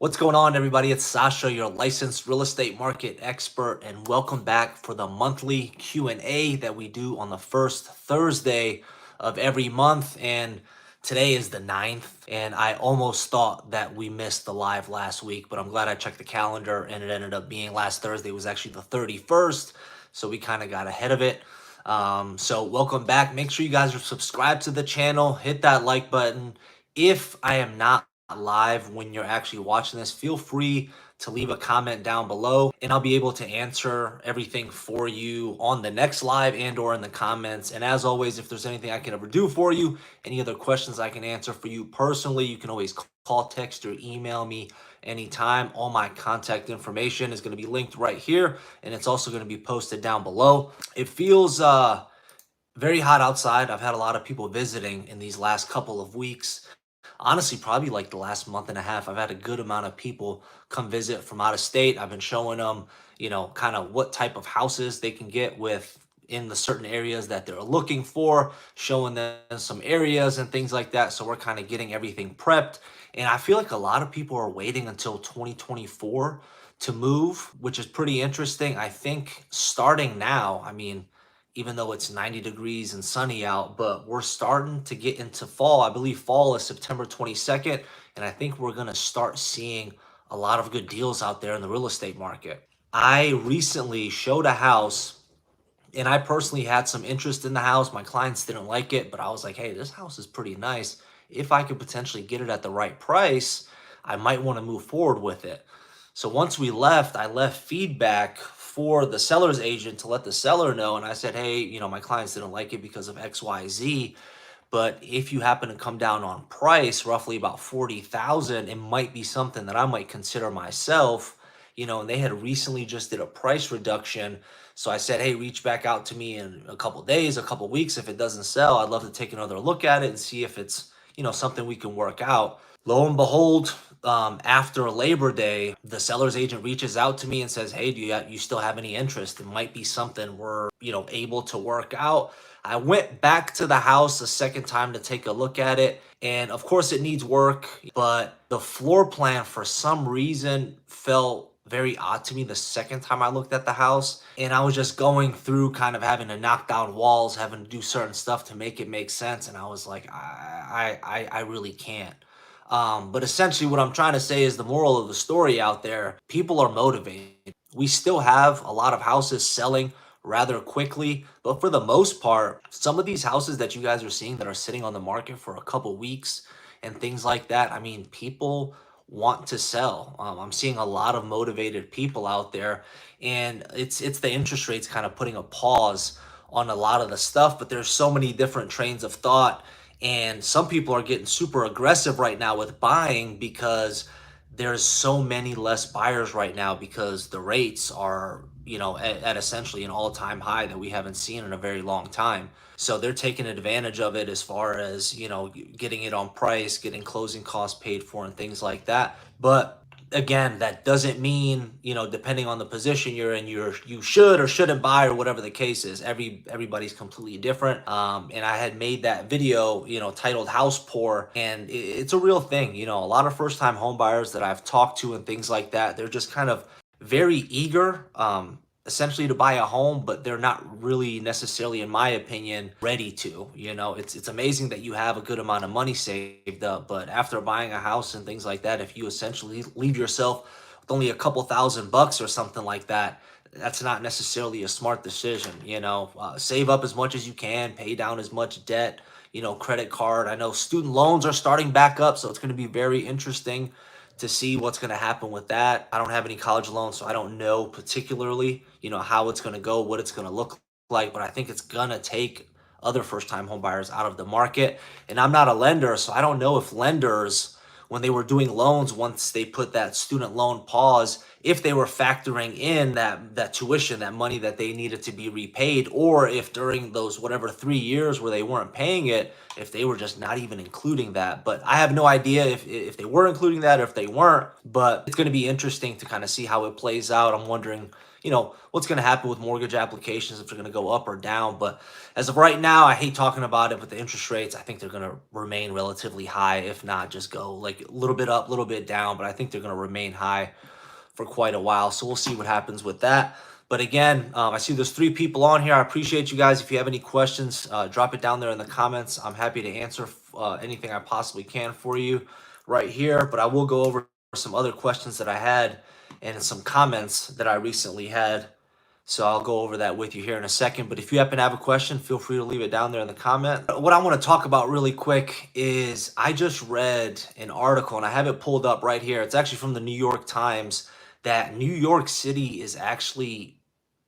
What's going on, everybody? It's Sasha, your licensed real estate market expert, and welcome back for the monthly Q&A that we do on the first Thursday of every month. And today is the 9th, and I almost thought that we missed the live last week, but I'm glad I checked the calendar, and it ended up being last Thursday was actually the 31st, so we kind of got ahead of it. So welcome back. Make sure you guys are subscribed to the channel, hit that like button. If I am not live when you're actually watching this, feel free to leave a comment down below and I'll be able to answer everything for you on the next live and or in the comments. And as always, if there's anything I can ever do for you, any other questions I can answer for you personally, you can always call, text, or email me anytime. All my contact information is going to be linked right here, and it's also going to be posted down below. It feels very hot outside. I've had a lot of people visiting in these last couple of weeks. Honestly, probably like the last month and a half, I've had a good amount of people come visit from out of state. I've been showing them, kind of what type of houses they can get with in the certain areas that they're looking for, showing them some areas and things like that. So we're kind of getting everything prepped. And I feel like a lot of people are waiting until 2024 to move, which is pretty interesting. I think starting now, I mean, even though it's 90 degrees and sunny out, but we're starting to get into fall. I believe fall is September 22nd, and I think we're going to start seeing a lot of good deals out there in the real estate market. I recently showed a house, and I personally had some interest in the house. My clients didn't like it, but I was like, hey, this house is pretty nice. If I could potentially get it at the right price, I might want to move forward with it. So once we left, I left feedback for the seller's agent to let the seller know. And I said, hey, my clients didn't like it because of XYZ. But if you happen to come down on price, roughly about 40,000, it might be something that I might consider myself. And they had recently just did a price reduction. So I said, hey, reach back out to me in a couple days, a couple weeks. If it doesn't sell, I'd love to take another look at it and see if it's, something we can work out. Lo and behold, after Labor Day, the seller's agent reaches out to me and says, hey, do you still have any interest? It might be something we're, able to work out. I went back to the house a second time to take a look at it. And of course it needs work, but the floor plan for some reason felt very odd to me the second time I looked at the house. And I was just going through kind of having to knock down walls, having to do certain stuff to make it make sense. And I was like, I really can't. But essentially what I'm trying to say is the moral of the story out there, people are motivated. We still have a lot of houses selling rather quickly, but for the most part, some of these houses that you guys are seeing that are sitting on the market for a couple weeks and things like that, I mean, people want to sell. I'm seeing a lot of motivated people out there, and it's the interest rates kind of putting a pause on a lot of the stuff, but there's so many different trains of thought. And some people are getting super aggressive right now with buying because there's so many less buyers right now because the rates are, at essentially an all-time high that we haven't seen in a very long time. So they're taking advantage of it as far as, getting it on price, getting closing costs paid for and things like that. But again, that doesn't mean, depending on the position you're in, you should or shouldn't buy or whatever the case is. Everybody's completely different. And I had made that video, titled House Poor, and it's a real thing. A lot of first-time home buyers that I've talked to and things like that, they're just kind of very eager, essentially to buy a home, but they're not really necessarily, in my opinion, ready to. It's amazing that you have a good amount of money saved up, but after buying a house and things like that, if you essentially leave yourself with only a couple $1,000 or something like that, that's not necessarily a smart decision. Save up as much as you can, pay down as much debt, credit card. I know student loans are starting back up, so it's going to be very interesting to see what's going to happen with that. I don't have any college loans, so I don't know particularly, how it's going to go, what it's going to look like, but I think it's going to take other first-time home buyers out of the market. And I'm not a lender, so I don't know if lenders, when they were doing loans, once they put that student loan pause, if they were factoring in that tuition, that money that they needed to be repaid, or if during those whatever 3 years where they weren't paying it, if they were just not even including that. But I have no idea if they were including that or if they weren't, but it's going to be interesting to kind of see how it plays out. I'm wondering, what's going to happen with mortgage applications, if they're going to go up or down. But as of right now, I hate talking about it, but the interest rates, I think they're going to remain relatively high, if not just go like a little bit up, a little bit down, but I think they're going to remain high for quite a while. So we'll see what happens with that. But again, I see there's 3 people on here. I appreciate you guys. If you have any questions, drop it down there in the comments. I'm happy to answer anything I possibly can for you right here. But I will go over some other questions that I had and some comments that I recently had. So I'll go over that with you here in a second. But if you happen to have a question, feel free to leave it down there in the comment. What I want to talk about really quick is I just read an article, and I have it pulled up right here. It's actually from the New York Times, that New York City is actually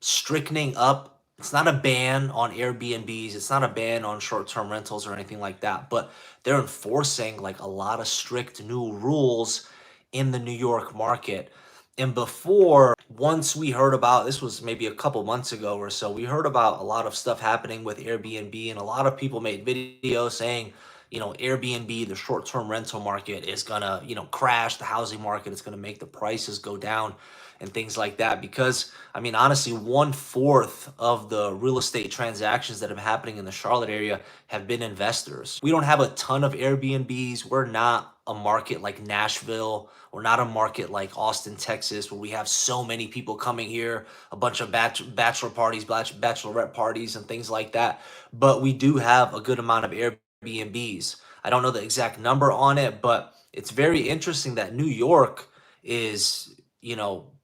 strictening up. It's not a ban on Airbnbs. It's not a ban on short-term rentals or anything like that, but they're enforcing like a lot of strict new rules in the New York market. And before, once we heard about, this was maybe a couple months ago or so, we heard about a lot of stuff happening with Airbnb, and a lot of people made videos saying, Airbnb, the short-term rental market is gonna, crash the housing market. It's gonna make the prices go down and things like that. Because, I mean, honestly, 1/4 of the real estate transactions that have been happening in the Charlotte area have been investors. We don't have a ton of Airbnbs. We're not a market like Nashville. We're not a market like Austin, Texas, where we have so many people coming here, a bunch of bachelor parties, bachelorette parties, and things like that. But we do have a good amount of Airbnbs. I don't know the exact number on it, but it's very interesting that New York is,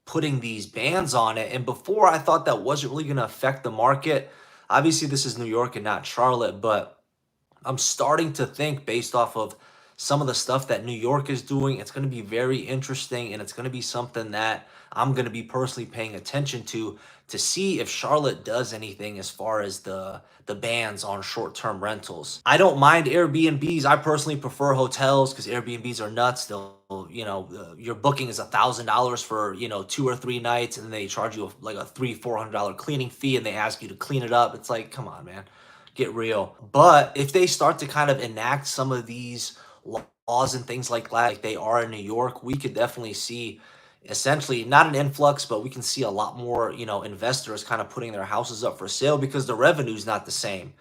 putting these bans on it. And before, I thought that wasn't really going to affect the market. Obviously, this is New York and not Charlotte, but I'm starting to think, based off of some of the stuff that New York is doing, it's going to be very interesting, and it's going to be something that I'm going to be personally paying attention to see if Charlotte does anything as far as the bans on short-term rentals. I don't mind Airbnbs. I personally prefer hotels because Airbnbs are nuts. Your booking is $1,000 for 2 or 3 nights, and then they charge you like a $300-400 cleaning fee, and they ask you to clean it up. It's like, come on, man, get real. But if they start to kind of enact some of these laws and things like that, like they are in New York, we could definitely see essentially not an influx, but we can see a lot more, investors kind of putting their houses up for sale because the revenue is not the same.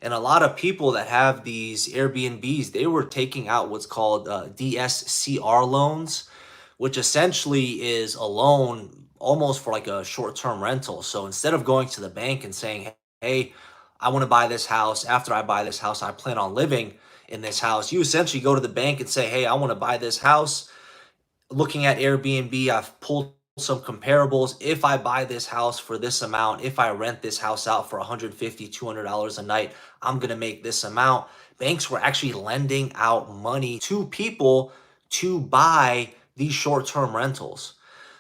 And a lot of people that have these Airbnbs, they were taking out what's called DSCR loans, which essentially is a loan almost for like a short-term rental. So instead of going to the bank and saying, hey, I want to buy this house. After I buy this house, I plan on living in this house. You essentially go to the bank and say, hey, I want to buy this house. Looking at Airbnb, I've pulled some comparables. If I buy this house for this amount, if I rent this house out for $150, $200 a night, I'm going to make this amount. Banks were actually lending out money to people to buy these short-term rentals.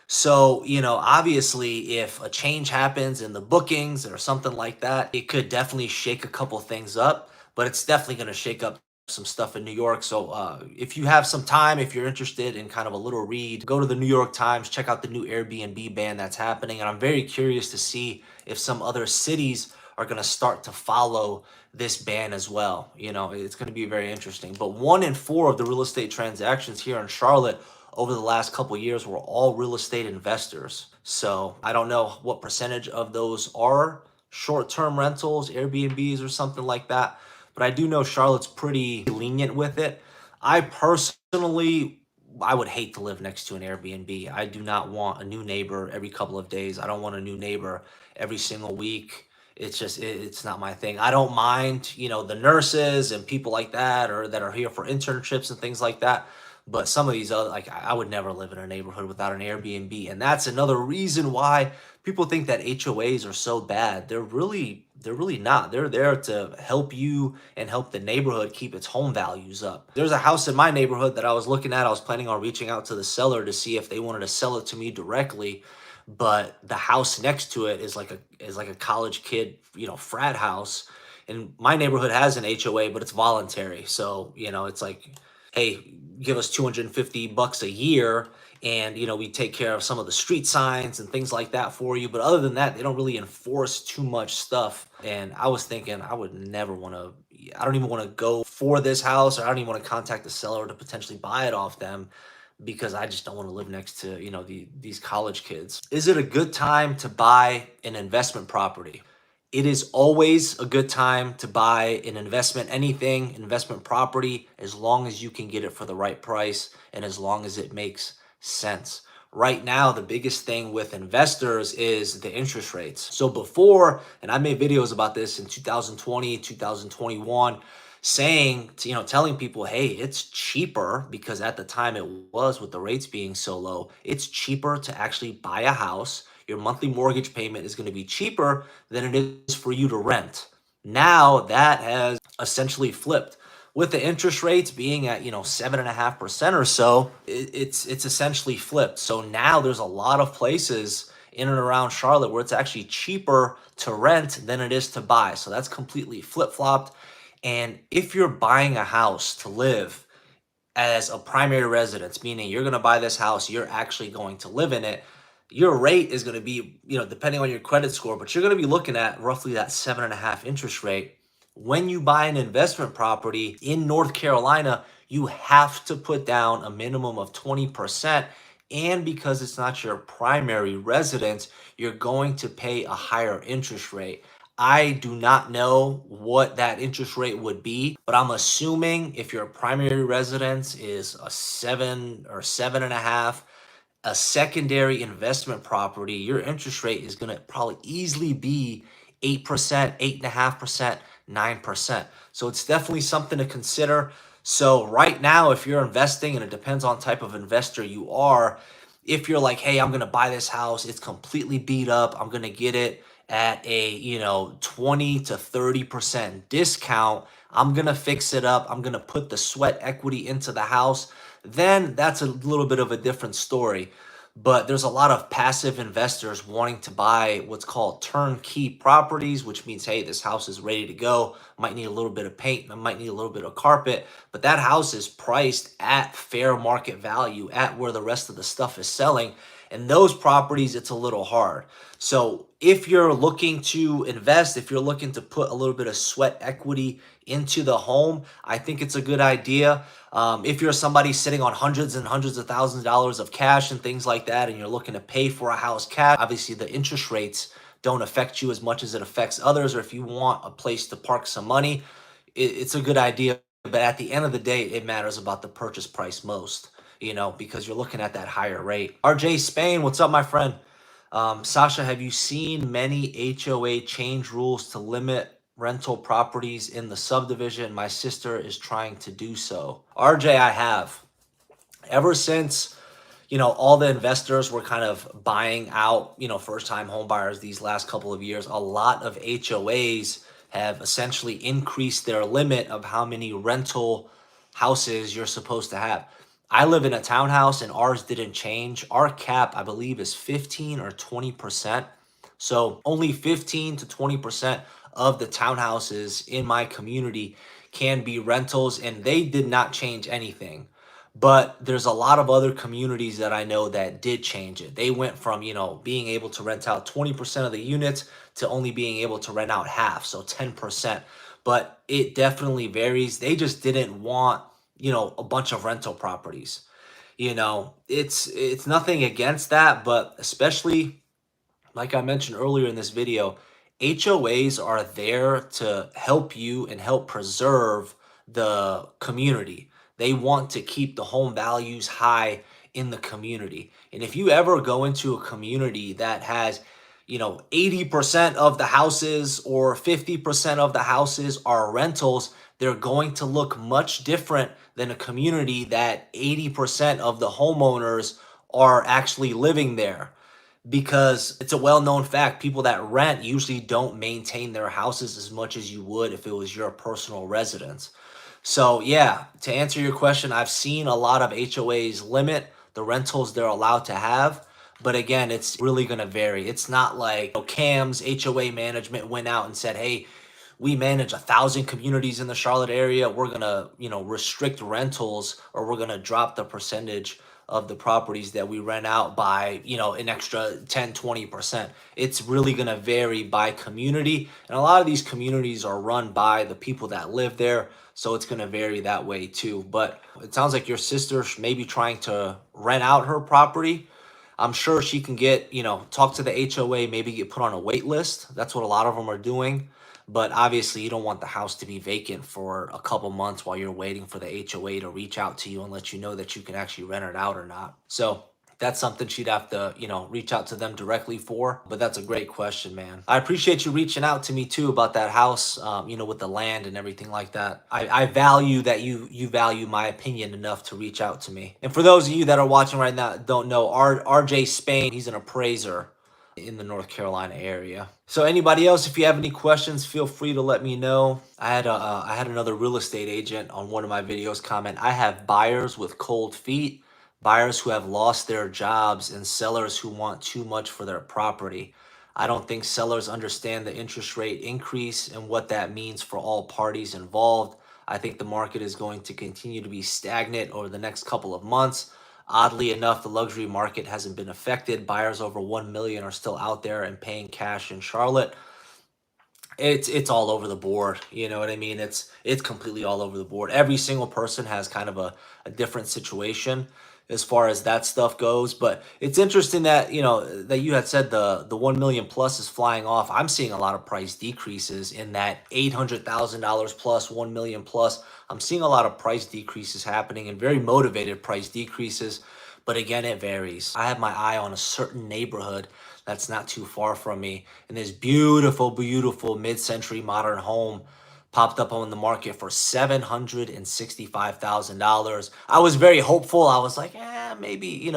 So, obviously, if a change happens in the bookings or something like that, it could definitely shake a couple things up, but it's definitely going to shake up some stuff in New York. So if you have some time, if you're interested in kind of a little read, go to the New York Times, check out the new Airbnb ban that's happening. And I'm very curious to see if some other cities are going to start to follow this ban as well. It's going to be very interesting. But 1 in 4 of the real estate transactions here in Charlotte over the last couple of years were all real estate investors. So I don't know what percentage of those are short-term rentals, Airbnbs, or something like that. But I do know Charlotte's pretty lenient with it. I personally, I would hate to live next to an Airbnb. I do not want a new neighbor every couple of days. I don't want a new neighbor every single week. It's just, it's not my thing. I don't mind, the nurses and people like that, or that are here for internships and things like that. But some of these other, like, I would never live in a neighborhood without an Airbnb. And that's another reason why people think that HOAs are so bad. They're really not. They're there to help you and help the neighborhood keep its home values up. There's a house in my neighborhood that I was looking at. I was planning on reaching out to the seller to see if they wanted to sell it to me directly. But the house next to it is like a college kid, frat house. And my neighborhood has an HOA, but it's voluntary. So, it's like, hey, give us $250 a year, and we take care of some of the street signs and things like that for you. But other than that, they don't really enforce too much stuff. And I was thinking, I would never want to, I don't even want to go for this house, or I don't even want to contact the seller to potentially buy it off them, because I just don't want to live next to, these college kids. Is it a good time to buy an investment property? It is always a good time to buy an investment property, as long as you can get it for the right price and as long as it makes sense. Right now, the biggest thing with investors is the interest rates. So before, and I made videos about this in 2020, 2021, saying, telling people, hey, it's cheaper, because at the time it was, with the rates being so low, it's cheaper to actually buy a house. Your monthly mortgage payment is going to be cheaper than it is for you to rent. Now that has essentially flipped. With the interest rates being at 7.5% or so, it's essentially flipped. So now there's a lot of places in and around Charlotte where it's actually cheaper to rent than it is to buy. So that's completely flip flopped. And if you're buying a house to live as a primary residence, meaning you're going to buy this house, you're actually going to live in it, your rate is going to be, depending on your credit score, but you're going to be looking at roughly that 7.5 interest rate. When you buy an investment property in North Carolina, you have to put down a minimum of 20%. And because it's not your primary residence, you're going to pay a higher interest rate. I do not know what that interest rate would be, but I'm assuming if your primary residence is a 7 or 7.5, a secondary investment property, your interest rate is going to probably easily be 8%, 8.5%, 9%. So it's definitely something to consider. So right now, if you're investing, and it depends on type of investor you are, if you're like, hey, I'm going to buy this house, it's completely beat up, I'm going to get it at a 20 to 30% discount, I'm going to fix it up, I'm going to put the sweat equity into the house, then that's a little bit of a different story. But there's a lot of passive investors wanting to buy what's called turnkey properties, which means, hey, this house is ready to go. Might need a little bit of paint, might need a little bit of carpet, but that house is priced at fair market value, at where the rest of the stuff is selling. And those properties, it's a little hard. So if you're looking to invest, if you're looking to put a little bit of sweat equity into the home, I think it's a good idea. If you're somebody sitting on hundreds and hundreds of thousands of dollars of cash and things like that, and you're looking to pay for a house cash, obviously the interest rates don't affect you as much as it affects others. Or if you want a place to park some money, it's a good idea. But at the end of the day, it matters about the purchase price most, because you're looking at that higher rate. RJ Spain, what's up, my friend? Sasha, have you seen many HOA change rules to limit rental properties in the subdivision? My sister is trying to do so. RJ, I have. Ever since, all the investors were kind of buying out, first-time home buyers these last couple of years, a lot of HOAs have essentially increased their limit of how many rental houses you're supposed to have. I live in a townhouse and ours didn't change. Our cap, I believe, is 15 or 20%. So only 15 to 20% of the townhouses in my community can be rentals, and they did not change anything. But there's a lot of other communities that I know that did change it. They went from, being able to rent out 20% of the units to only being able to rent out half, so 10%. But it definitely varies. They just didn't want, a bunch of rental properties. It's nothing against that, but especially like I mentioned earlier in this video, HOAs are there to help you and help preserve the community. They want to keep the home values high in the community. And if you ever go into a community that has, 80% of the houses or 50% of the houses are rentals, they're going to look much different than a community that 80% of the homeowners are actually living there, because it's a well-known fact, people that rent usually don't maintain their houses as much as you would if it was your personal residence. So yeah, to answer your question, I've seen a lot of HOAs limit the rentals they're allowed to have, but again, it's really going to vary. It's not like, CAM's HOA management went out and said, hey, we manage 1,000 communities in the Charlotte area, we're going to, restrict rentals, or we're going to drop the percentage of the properties that we rent out by, an extra 10, 20%. It's really going to vary by community. And a lot of these communities are run by the people that live there. So it's going to vary that way too. But it sounds like your sister may be trying to rent out her property. I'm sure she can get, talk to the HOA, maybe get put on a wait list. That's what a lot of them are doing. But obviously, you don't want the house to be vacant for a couple months while you're waiting for the HOA to reach out to you and let you know that you can actually rent it out or not. So that's something she'd have to, reach out to them directly for. But that's a great question, man. I appreciate you reaching out to me too about that house, with the land and everything like that. I value that you value my opinion enough to reach out to me. And for those of you that are watching right now, don't know, RJ Spain, he's an appraiser in the North Carolina area. So anybody else, if you have any questions, feel free to let me know. I had another real estate agent on one of my videos comment, I have buyers with cold feet, buyers who have lost their jobs, and sellers who want too much for their property. I don't think sellers understand the interest rate increase and what that means for all parties involved. I think the market is going to continue to be stagnant over the next couple of months. Oddly enough, the luxury market hasn't been affected. Buyers over 1 million are still out there and paying cash in Charlotte. It's all over the board. You know what I mean? It's completely all over the board. Every single person has kind of a different situation as far as that stuff goes. But it's interesting that, that you had said the 1 million plus is flying off. I'm seeing a lot of price decreases in that $800,000 plus, 1 million plus. I'm seeing a lot of price decreases happening and very motivated price decreases. But again, it varies. I have my eye on a certain neighborhood that's not too far from me, and this beautiful, beautiful mid-century modern home popped up on the market for $765,000. I was very hopeful. I was like, maybe,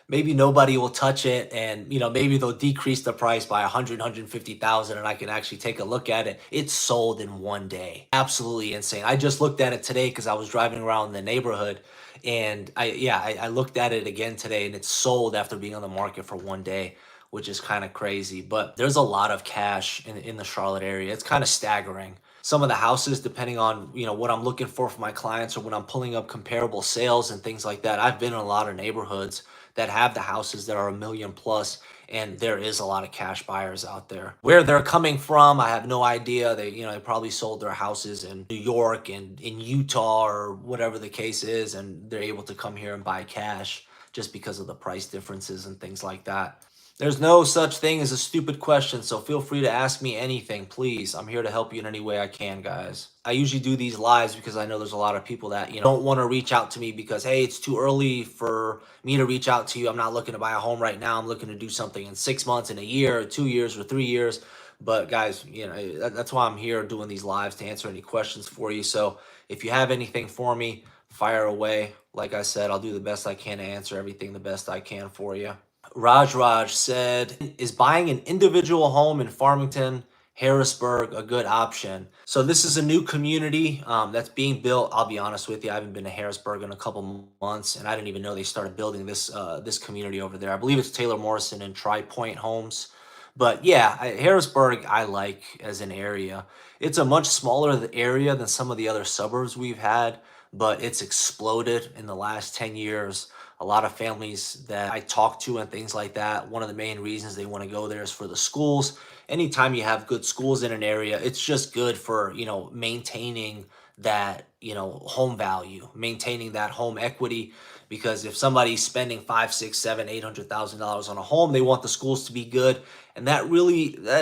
maybe nobody will touch it, and maybe they'll decrease the price by 150,000 and I can actually take a look at it. It sold in one day. Absolutely insane. I just looked at it today because I was driving around the neighborhood, and I looked at it again today, and it sold after being on the market for one day, which is kind of crazy. But there's a lot of cash in the Charlotte area. It's kind of staggering. Some of the houses, depending on what I'm looking for my clients, or when I'm pulling up comparable sales and things like that, I've been in a lot of neighborhoods that have the houses that are 1 million plus, and there is a lot of cash buyers out there. Where they're coming from, I have no idea. They probably sold their houses in New York and in Utah or whatever the case is, and they're able to come here and buy cash just because of the price differences and things like that. There's no such thing as a stupid question, so feel free to ask me anything, please. I'm here to help you in any way I can, guys. I usually do these lives because I know there's a lot of people that, don't want to reach out to me because, hey, it's too early for me to reach out to you. I'm not looking to buy a home right now. I'm looking to do something in 6 months, in a year, or 2 years, or 3 years. But guys, that's why I'm here doing these lives, to answer any questions for you. So if you have anything for me, fire away. Like I said, I'll do the best I can to answer everything the best I can for you. Raj said, is buying an individual home in Farmington, Harrisburg a good option? So this is a new community that's being built. I'll be honest with you, I haven't been to Harrisburg in a couple months, and I didn't even know they started building this community over there. I believe it's Taylor Morrison and Tri Point Homes. But yeah, Harrisburg I like as an area. It's a much smaller area than some of the other suburbs we've had, but it's exploded in the last 10 years. A lot of families that I talk to and things like that, one of the main reasons they want to go there is for the schools. Anytime you have good schools in an area, it's just good for, maintaining that, home value, maintaining that home equity. Because if somebody's spending 5, 6, 7, $800,000 on a home, they want the schools to be good. And that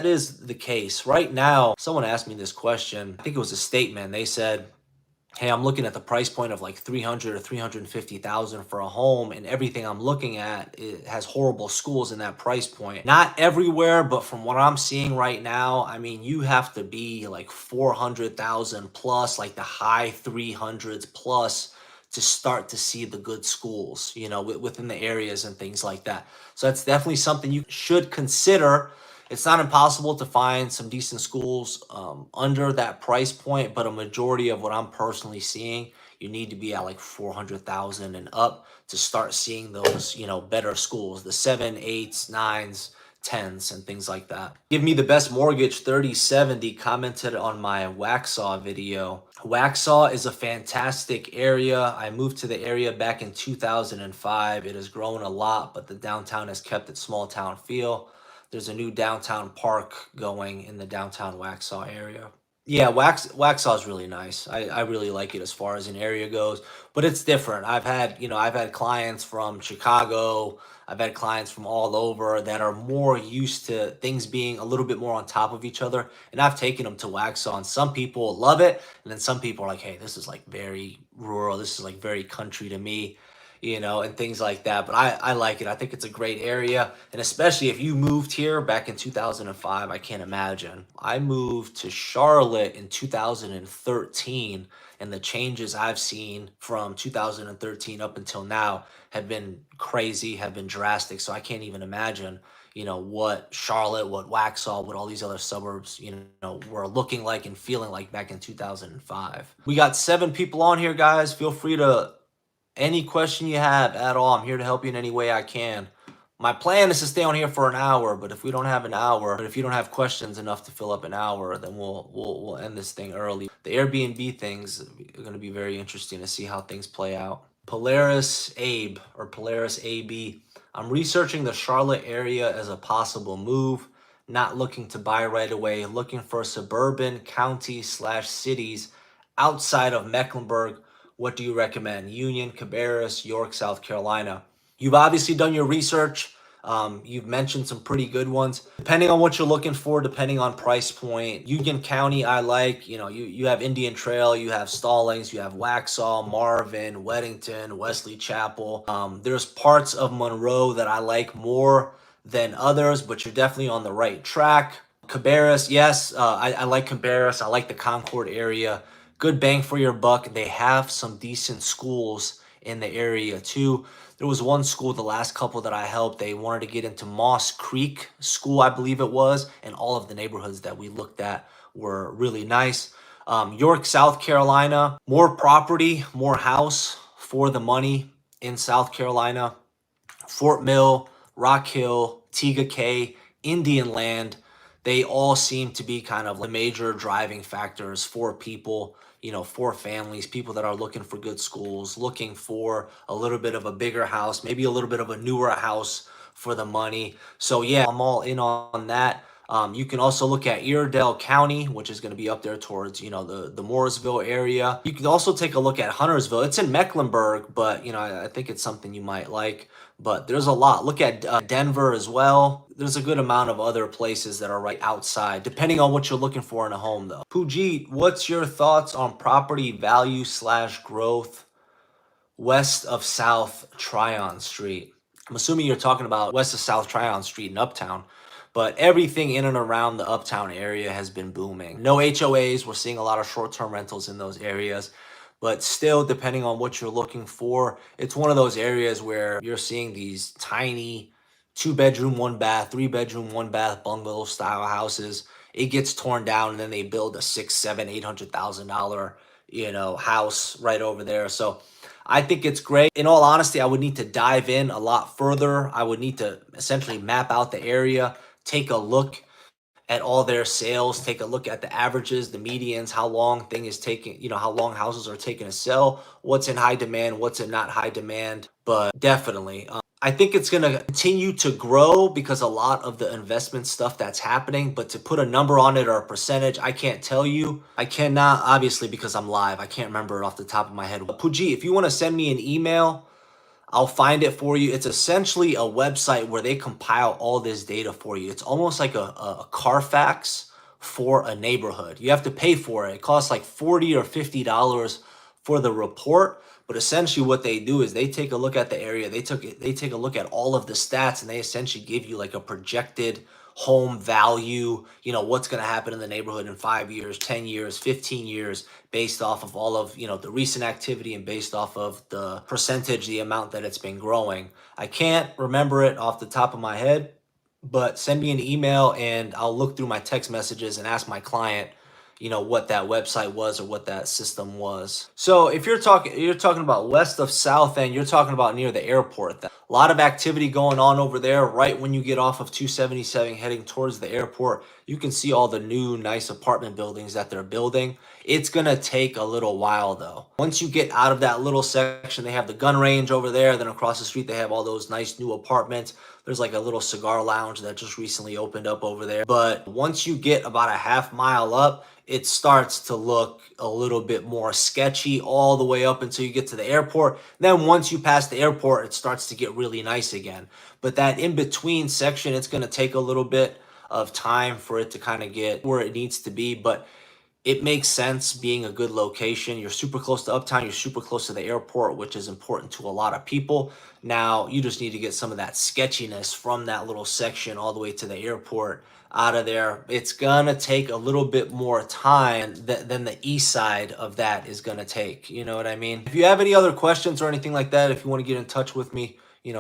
is the case. Right now, someone asked me this question. I think it was a statement. They said, hey, I'm looking at the price point of like 300 or 350,000 for a home, and everything I'm looking at, it has horrible schools in that price point. Not everywhere, but from what I'm seeing right now, I mean, you have to be like 400,000 plus, like the high 300s plus, to start to see the good schools, within the areas and things like that. So that's definitely something you should consider. It's not impossible to find some decent schools under that price point, but a majority of what I'm personally seeing, you need to be at like 400,000 and up to start seeing those, better schools, the 7, 8s, 9s, 10s and things like that. Give me the best mortgage 3070 commented on my Waxhaw video. Waxhaw is a fantastic area. I moved to the area back in 2005. It has grown a lot, but the downtown has kept its small town feel. There's a new downtown park going in the downtown Waxhaw area. Yeah, Waxhaw is really nice. I really like it as far as an area goes, but it's different. I've had clients from Chicago. I've had clients from all over that are more used to things being a little bit more on top of each other. And I've taken them to Waxhaw, and some people love it. And then some people are like, hey, this is like very rural. This is like very country to me, and things like that. But I like it. I think it's a great area. And especially if you moved here back in 2005, I can't imagine. I moved to Charlotte in 2013, and the changes I've seen from 2013 up until now have been crazy, have been drastic. So I can't even imagine, what Charlotte, what Waxhaw, what all these other suburbs, were looking like and feeling like back in 2005. We got 7 people on here, guys. Feel free to any question you have at all. I'm here to help you in any way I can. My plan is to stay on here for an hour, but if we don't have an hour, but if you don't have questions enough to fill up an hour, then we'll end this thing early. The Airbnb things are going to be very interesting to see how things play out. Polaris Abe or Polaris AB. I'm researching the Charlotte area as a possible move. Not looking to buy right away. Looking for suburban county/cities outside of Mecklenburg. What do you recommend? Union, Cabarrus, York, South Carolina. You've obviously done your research. You've mentioned some pretty good ones. Depending on what you're looking for, depending on price point. Union County, I like. You have Indian Trail, you have Stallings, you have Waxhaw, Marvin, Weddington, Wesley Chapel. There's parts of Monroe that I like more than others, but you're definitely on the right track. Cabarrus, yes, I like Cabarrus. I like the Concord area. Good bang for your buck. They have some decent schools in the area too. There was one school, the last couple that I helped, they wanted to get into Moss Creek School, I believe it was, and all of the neighborhoods that we looked at were really nice. York, South Carolina, more property, more house for the money in South Carolina. Fort Mill, Rock Hill, Tega Cay, Indian Land, they all seem to be kind of the major driving factors for people, for families, people that are looking for good schools, looking for a little bit of a bigger house, maybe a little bit of a newer house for the money. So yeah, I'm all in on that. You can also look at Iredell County, which is going to be up there towards, the Mooresville area. You can also take a look at Huntersville. It's in Mecklenburg, but, I think it's something you might like. But there's a lot. Look at Denver as well. There's a good amount of other places that are right outside, depending on what you're looking for in a home, though. Pujit, what's your thoughts on property value/growth west of South Tryon Street? I'm assuming you're talking about west of South Tryon Street in Uptown, but everything in and around the Uptown area has been booming. No HOAs. We're seeing a lot of short-term rentals in those areas. But still, depending on what you're looking for, it's one of those areas where you're seeing these tiny 2-bedroom, 1-bath, 3-bedroom, 1-bath bungalow style houses. It gets torn down and then they build a $600,000, $700,000, $800,000, house right over there. So I think it's great. In all honesty, I would need to dive in a lot further. I would need to essentially map out the area, take a look at all their sales, take a look at the averages, the medians, how long how long houses are taking to sell, what's in high demand, what's in not high demand. But definitely, I think it's going to continue to grow because a lot of the investment stuff that's happening, but to put a number on it or a percentage, I can't tell you. I cannot, obviously, because I'm live. I can't remember it off the top of my head. Puji, if you want to send me an email, I'll find it for you. It's essentially a website where they compile all this data for you. It's almost like a Carfax for a neighborhood. You have to pay for it. It costs like $40 or $50 for the report. But essentially what they do is they take a look at the area. They take a look at all of the stats and they essentially give you like a projected home value, what's going to happen in the neighborhood in 5 years, 10 years, 15 years, based off of all of, the recent activity and based off of the percentage, the amount that it's been growing. I can't remember it off the top of my head, but send me an email and I'll look through my text messages and ask my client, what that website was or what that system was. So if you're talking about west of South End, you're talking about near the airport. A lot of activity going on over there. Right when you get off of 277 heading towards the airport, you can see all the new nice apartment buildings that they're building. It's going to take a little while though. Once you get out of that little section, they have the gun range over there. Then across the street, they have all those nice new apartments. There's like a little cigar lounge that just recently opened up over there. But once you get about a half mile up, it starts to look a little bit more sketchy all the way up until you get to the airport. Then once you pass the airport, it starts to get really nice again. But that in between section, it's going to take a little bit of time for it to kind of get where it needs to be. But it makes sense being a good location. You're super close to Uptown. You're super close to the airport, which is important to a lot of people. Now, you just need to get some of that sketchiness from that little section all the way to the airport out of there. It's going to take a little bit more time than the east side of that is going to take. You know what I mean? If you have any other questions or anything like that, if you want to get in touch with me, you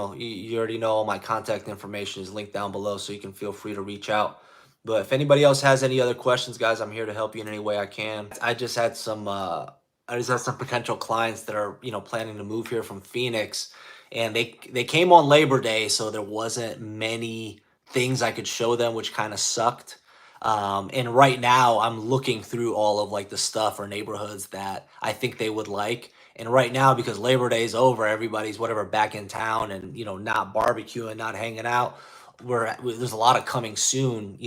already know all my contact information is linked down below, so you can feel free to reach out. But if anybody else has any other questions, guys, I'm here to help you in any way I can. I just had some potential clients that are, planning to move here from Phoenix, and they came on Labor Day, so there wasn't many things I could show them, which kind of sucked. And right now I'm looking through all of like the stuff or neighborhoods that I think they would like. And right now, because Labor Day is over, everybody's whatever back in town and not barbecuing, not hanging out. There's a lot of coming soon,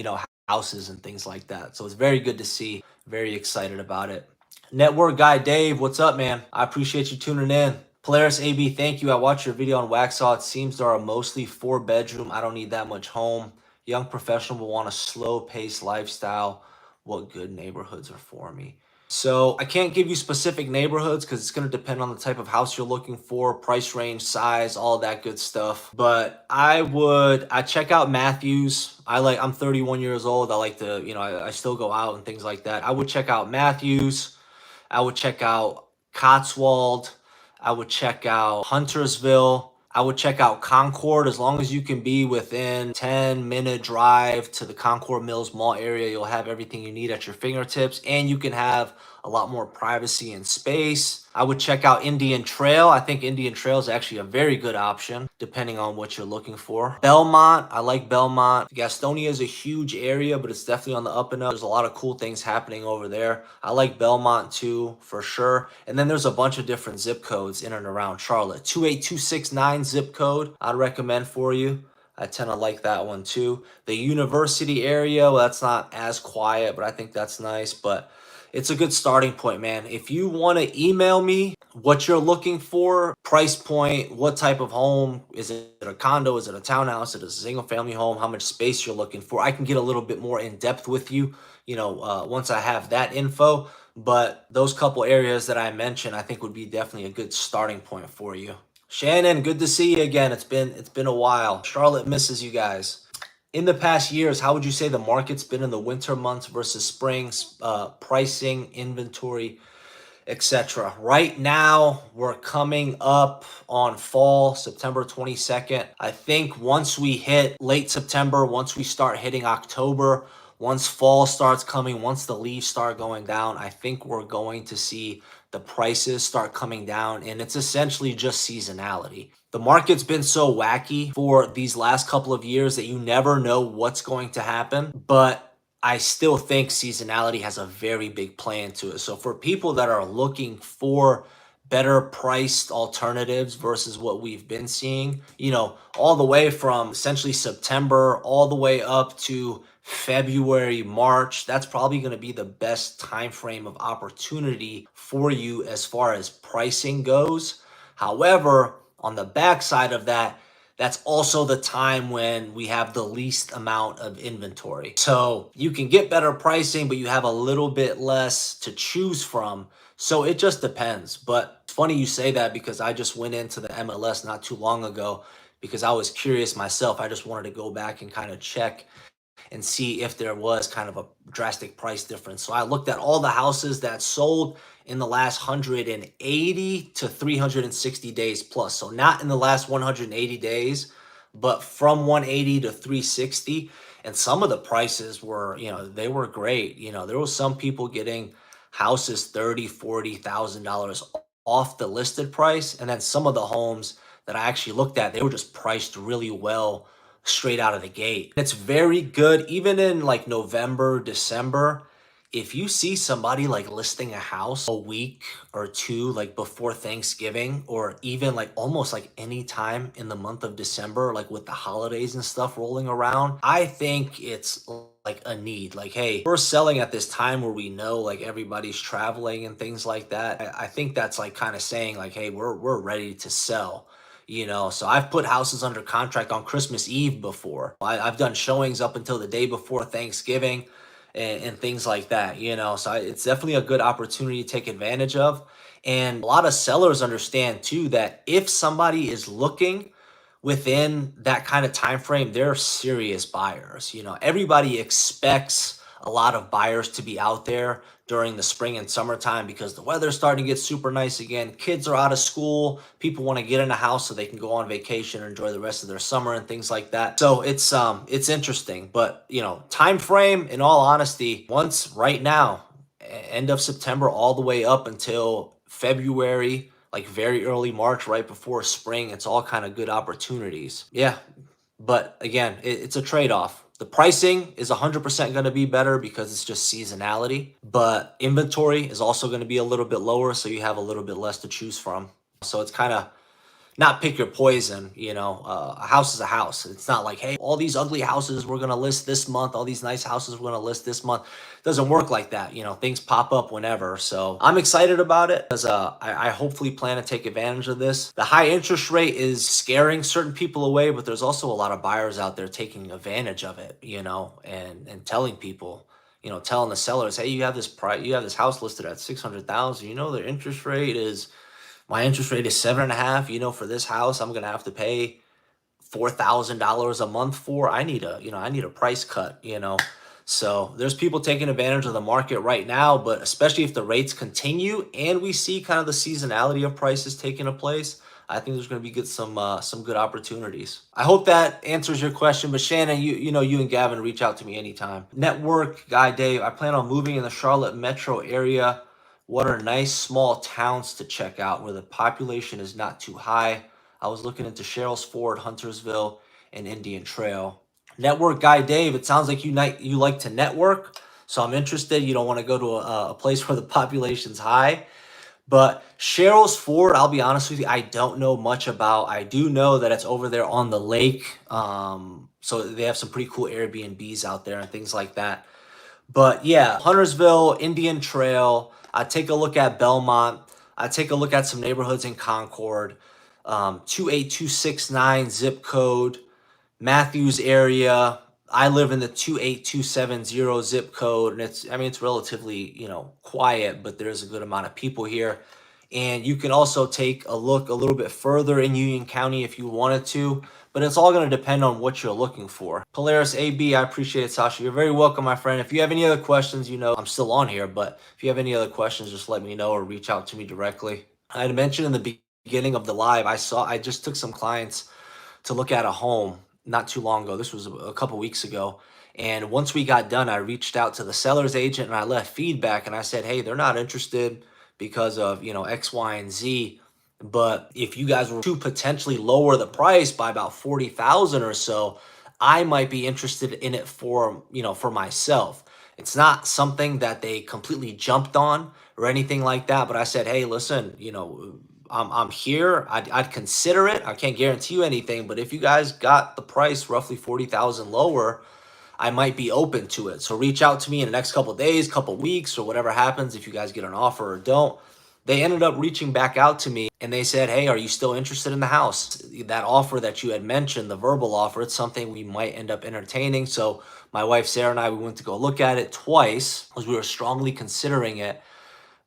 houses and things like that. So it's very good to see. Very excited about it. Network guy Dave, what's up, man? I appreciate you tuning in. Polaris AB, thank you. I watched your video on Waxhaw. It seems there are mostly 4-bedroom. I don't need that much home. Young professional will want a slow paced lifestyle. What good neighborhoods are for me? So I can't give you specific neighborhoods because it's going to depend on the type of house you're looking for, price range, size, all that good stuff. But I check out Matthews. I'm 31 years old. I like to, I still go out and things like that. I would check out Matthews. I would check out Cotswold. I would check out Huntersville. I would check out Concord. As long as you can be within 10-minute drive to the Concord Mills Mall area, you'll have everything you need at your fingertips, and you can have a lot more privacy and space. I would check out Indian Trail. I think Indian Trail is actually a very good option depending on what you're looking for. Belmont, I like Belmont. Gastonia is a huge area, but it's definitely on the up and up. There's a lot of cool things happening over there. I like Belmont too, for sure. And then there's a bunch of different zip codes in and around Charlotte. 28269 zip code I'd recommend for you. I tend to like that one too. The University area, well, that's not as quiet, but I think that's nice. But it's a good starting point, man. If you want to email me what you're looking for, price point, what type of home, is it a condo, is it a townhouse, is it a single family home, how much space you're looking for, I can get a little bit more in depth with you, once I have that info. But those couple areas that I mentioned, I think would be definitely a good starting point for you. Shannon, good to see you again. It's been a while. Charlotte misses you guys. In the past years, how would you say the market's been in the winter months versus spring, pricing, inventory, etc.? Right now, we're coming up on fall, September 22nd. I think once we hit late September, once we start hitting October, once fall starts coming, once the leaves start going down, I think we're going to see the prices start coming down, and it's essentially just seasonality. The market's been so wacky for these last couple of years that you never know what's going to happen, but I still think seasonality has a very big play into it. So for people that are looking for better priced alternatives versus what we've been seeing, all the way from essentially September all the way up to February, March, that's probably going to be the best time frame of opportunity for you as far as pricing goes. However, on the backside of that, that's also the time when we have the least amount of inventory. So you can get better pricing, but you have a little bit less to choose from. So it just depends. But it's funny you say that because I just went into the MLS not too long ago because I was curious myself. I just wanted to go back and kind of check and see if there was kind of a drastic price difference. So I looked at all the houses that sold in the last 180 to 360 days plus. So not in the last 180 days, but from 180 to 360. And some of the prices were, they were great. There was some people getting houses $30,000, $40,000 off the listed price. And then some of the homes that I actually looked at, they were just priced really well straight out of the gate. It's very good even in like November, December. If you see somebody like listing a house a week or two like before Thanksgiving, or even like almost like any time in the month of December, like with the holidays and stuff rolling around, I think it's like a need. Like, hey, we're selling at this time where we know like everybody's traveling and things like that. I think that's like kind of saying like, hey, we're ready to sell. So I've put houses under contract on Christmas Eve before. I've done showings up until the day before Thanksgiving and things like that. So it's definitely a good opportunity to take advantage of. And a lot of sellers understand too that if somebody is looking within that kind of time frame, they're serious buyers. Everybody expects a lot of buyers to be out there during the spring and summertime because the weather's starting to get super nice again. Kids are out of school. People want to get in a house so they can go on vacation or enjoy the rest of their summer and things like that. So it's interesting, but time frame, in all honesty, once right now, end of September all the way up until February, like very early March, right before spring, it's all kind of good opportunities. Yeah, but again, it's a trade-off. The pricing is 100% going to be better because it's just seasonality, but inventory is also going to be a little bit lower, so you have a little bit less to choose from. So it's kind of not pick your poison. A house is a house. It's not like, hey, all these ugly houses we're going to list this month, all these nice houses we're going to list this month. It doesn't work like that. Things pop up whenever. So I'm excited about it because I hopefully plan to take advantage of this. The high interest rate is scaring certain people away, but there's also a lot of buyers out there taking advantage of it, and telling people, telling the sellers, hey, you have this house listed at 600,000. Their interest rate is my interest rate is 7.5. For this house, I'm gonna have to pay $4,000 a month for. I need a price cut. So there's people taking advantage of the market right now, but especially if the rates continue and we see kind of the seasonality of prices taking a place, I think there's going to be some good opportunities. I hope that answers your question. But Shannon, you and Gavin reach out to me anytime. Network guy Dave, I plan on moving in the Charlotte metro area. What are nice small towns to check out where the population is not too high? I was looking into Cheryl's Ford, Huntersville, and Indian Trail. Network guy Dave, it sounds like you like to network, so I'm interested. You don't want to go to a place where the population's high. But Cheryl's Ford, I'll be honest with you, I don't know much about. I do know that it's over there on the lake. So they have some pretty cool Airbnbs out there and things like that. But yeah, Huntersville, Indian Trail. I take a look at Belmont. I take a look at some neighborhoods in Concord. 28269 zip code, Matthews area. I live in the 28270 zip code, and it's relatively, quiet, but there's a good amount of people here. And you can also take a look a little bit further in Union County if you wanted to, but it's all going to depend on what you're looking for. Polaris AB, I appreciate it, Sasha. You're very welcome, my friend. If you have any other questions, I'm still on here, but if you have any other questions, just let me know or reach out to me directly. I had mentioned in the beginning of the live, I just took some clients to look at a home not too long ago. This was a couple weeks ago. And once we got done, I reached out to the seller's agent and I left feedback and I said, hey, they're not interested because of, X, Y, and Z. But if you guys were to potentially lower the price by about 40,000 or so, I might be interested in it for myself. It's not something that they completely jumped on or anything like that. But I said, hey, listen, I'm here. I'd consider it. I can't guarantee you anything, but if you guys got the price roughly 40,000 lower, I might be open to it. So reach out to me in the next couple of days, couple weeks, or whatever happens if you guys get an offer or don't. They ended up reaching back out to me and they said, hey, are you still interested in the house? That offer that you had mentioned, the verbal offer, it's something we might end up entertaining. So my wife, Sarah, and I, we went to go look at it twice because we were strongly considering it.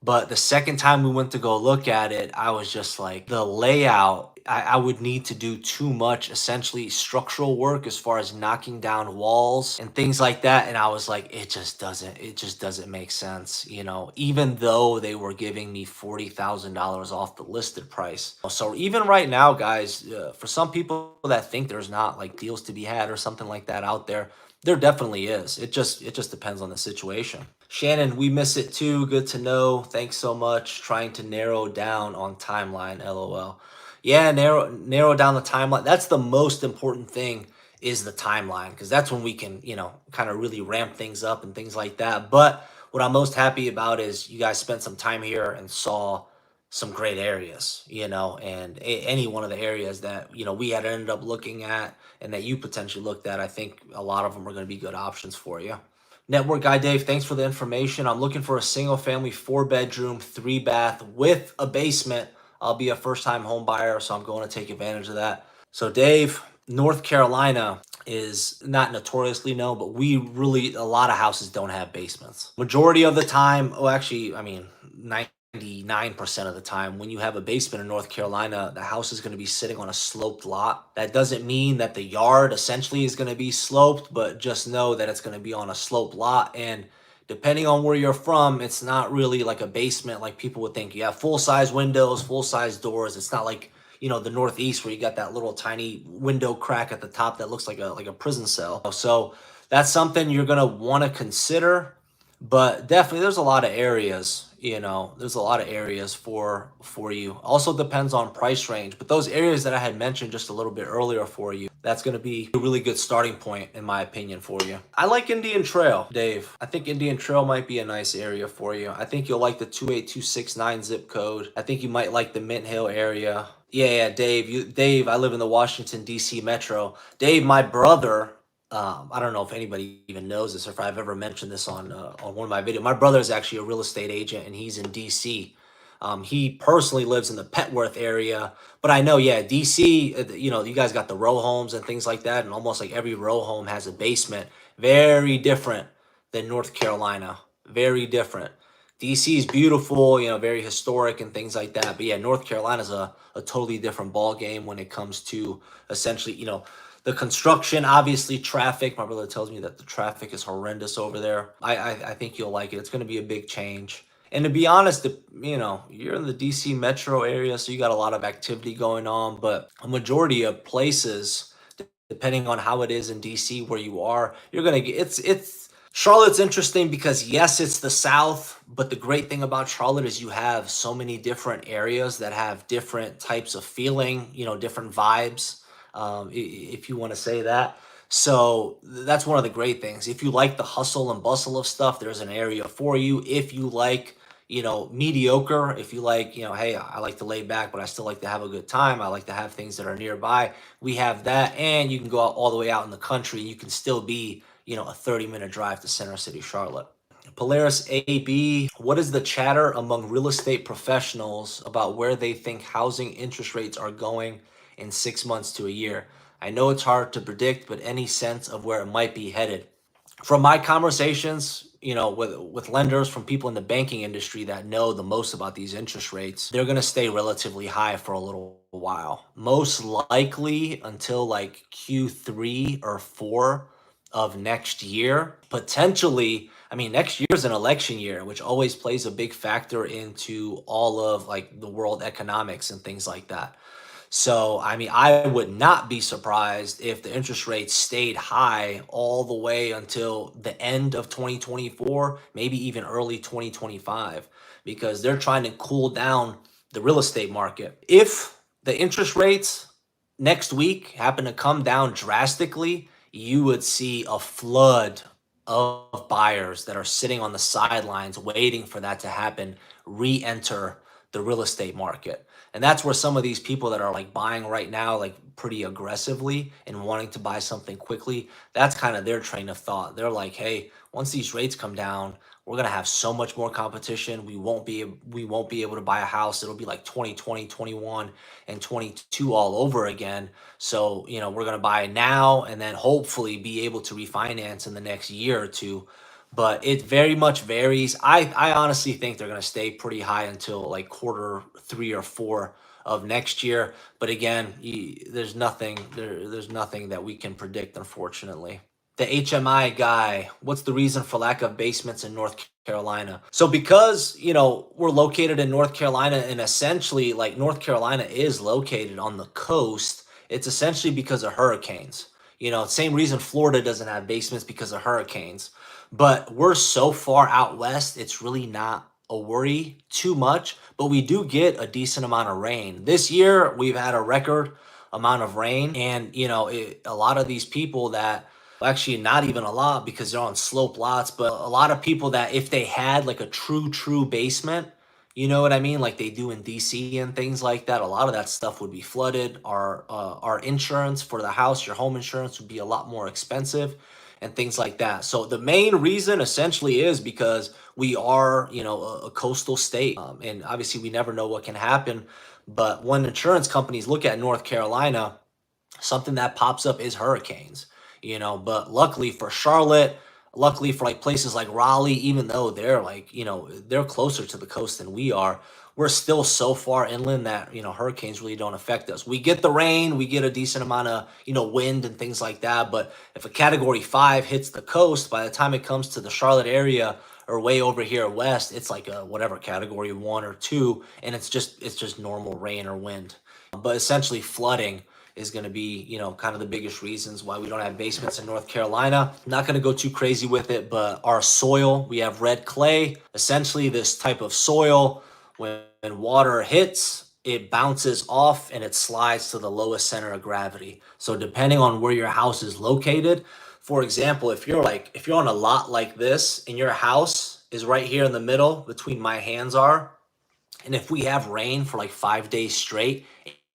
But the second time we went to go look at it, I was just like, the layout, I would need to do too much, essentially structural work as far as knocking down walls and things like that. And I was like, it just doesn't make sense, even though they were giving me $40,000 off the listed price. So even right now, guys, for some people that think there's not like deals to be had or something like that out there, there definitely is. It just depends on the situation. Shannon, we miss it too. Good to know. Thanks so much. Trying to narrow down on timeline. LOL. Yeah, narrow down the timeline. That's the most important thing, is the timeline, because that's when we can, kind of really ramp things up and things like that. But what I'm most happy about is you guys spent some time here and saw some great areas, and any one of the areas that, we had ended up looking at and that you potentially looked at. I think a lot of them are going to be good options for you. Network guy Dave, thanks for the information. I'm looking for a single family, 4 bedroom, 3 bath with a basement. I'll be a first time home buyer, so I'm going to take advantage of that. So, Dave, North Carolina is not notoriously known, but a lot of houses don't have basements. Majority of the time, oh, actually, I mean, 99% of the time, when you have a basement in North Carolina, the house is going to be sitting on a sloped lot. That doesn't mean that the yard essentially is going to be sloped, but just know that it's going to be on a sloped lot. And depending on where you're from, it's not really like a basement like people would think. You have full size windows, full size doors. It's not like, the Northeast where you got that little tiny window crack at the top that looks like a prison cell. So that's something you're gonna want to consider. But definitely there's a lot of areas, there's a lot of areas for you. Also depends on price range, but those areas that I had mentioned just a little bit earlier for you, that's going to be a really good starting point in my opinion for you. I like Indian Trail, Dave. I think Indian Trail might be a nice area for you. I think you'll like the 28269 zip code. I think you might like the Mint Hill area. Yeah, Dave. Dave, I live in the Washington D.C. metro. Dave, my brother, I don't know if anybody even knows this or if I've ever mentioned this on one of my videos. My brother is actually a real estate agent and he's in DC. He personally lives in the Petworth area, but I know, yeah, DC, you guys got the row homes and things like that, and almost like every row home has a basement. Very different than North Carolina. Very different. DC is beautiful, very historic and things like that. But yeah, North Carolina's a totally different ball game when it comes to essentially, the construction, obviously traffic. My brother tells me that the traffic is horrendous over there. I think you'll like it. It's going to be a big change. And to be honest, you're in the DC metro area, so you got a lot of activity going on. But a majority of places, depending on how it is in DC where you are, you're gonna get it's Charlotte's interesting because yes, it's the South, but the great thing about Charlotte is you have so many different areas that have different types of feeling, different vibes, if you want to say that. So that's one of the great things. If you like the hustle and bustle of stuff, there's an area for you. If you like, mediocre, if you like, hey, I like to lay back, but I still like to have a good time. I like to have things that are nearby. We have that. And you can go out all the way out in the country. You can still be, a 30-minute drive to Center City, Charlotte. Polaris AB, what is the chatter among real estate professionals about where they think housing interest rates are going in 6 months to a year? I know it's hard to predict, but any sense of where it might be headed? From my conversations, with lenders, from people in the banking industry that know the most about these interest rates, they're going to stay relatively high for a little while. Most likely until like Q3 or 4 of next year. Potentially, I mean, next year is an election year, which always plays a big factor into all of like the world economics and things like that. So, I mean, I would not be surprised if the interest rates stayed high all the way until the end of 2024, maybe even early 2025, because they're trying to cool down the real estate market. If the interest rates next week happen to come down drastically, you would see a flood of buyers that are sitting on the sidelines waiting for that to happen re-enter the real estate market. And that's where some of these people that are like buying right now, like pretty aggressively and wanting to buy something quickly, that's kind of their train of thought. They're like, hey, once these rates come down, we're gonna have so much more competition. We won't be able to buy a house. It'll be like 2020, 21, and 22 all over again. So, we're gonna buy now and then hopefully be able to refinance in the next year or two. But it very much varies. I honestly think they're going to stay pretty high until like quarter 3 or 4 of next year. But again, there's nothing that we can predict, unfortunately. The HMI guy, what's the reason for lack of basements in North Carolina? So because, we're located in North Carolina and essentially like North Carolina is located on the coast, it's essentially because of hurricanes. Same reason Florida doesn't have basements because of hurricanes. But we're so far out west, it's really not a worry too much, but we do get a decent amount of rain. This year, we've had a record amount of rain, and a lot of these people that actually not even a lot because they're on slope lots, but a lot of people that if they had like a true basement, you know what I mean, like they do in DC and things like that, a lot of that stuff would be flooded. Our insurance for the house, your home insurance would be a lot more expensive and things like that. So the main reason essentially is because we are, a coastal state, and obviously we never know what can happen. But when insurance companies look at North Carolina, something that pops up is hurricanes, but luckily for Charlotte, luckily for like places like Raleigh, even though they're like, they're closer to the coast than we are, we're still so far inland that, hurricanes really don't affect us. We get the rain, we get a decent amount of, wind and things like that. But if a category 5 hits the coast, by the time it comes to the Charlotte area or way over here west, it's like a whatever category 1 or 2, and it's just normal rain or wind. But essentially flooding is going to be, kind of the biggest reasons why we don't have basements in North Carolina. I'm not going to go too crazy with it, but our soil, we have red clay. Essentially, this type of soil, when water hits, it bounces off and it slides to the lowest center of gravity. So depending on where your house is located, for example, if you're on a lot like this and your house is right here in the middle between my hands are, and if we have rain for like 5 days straight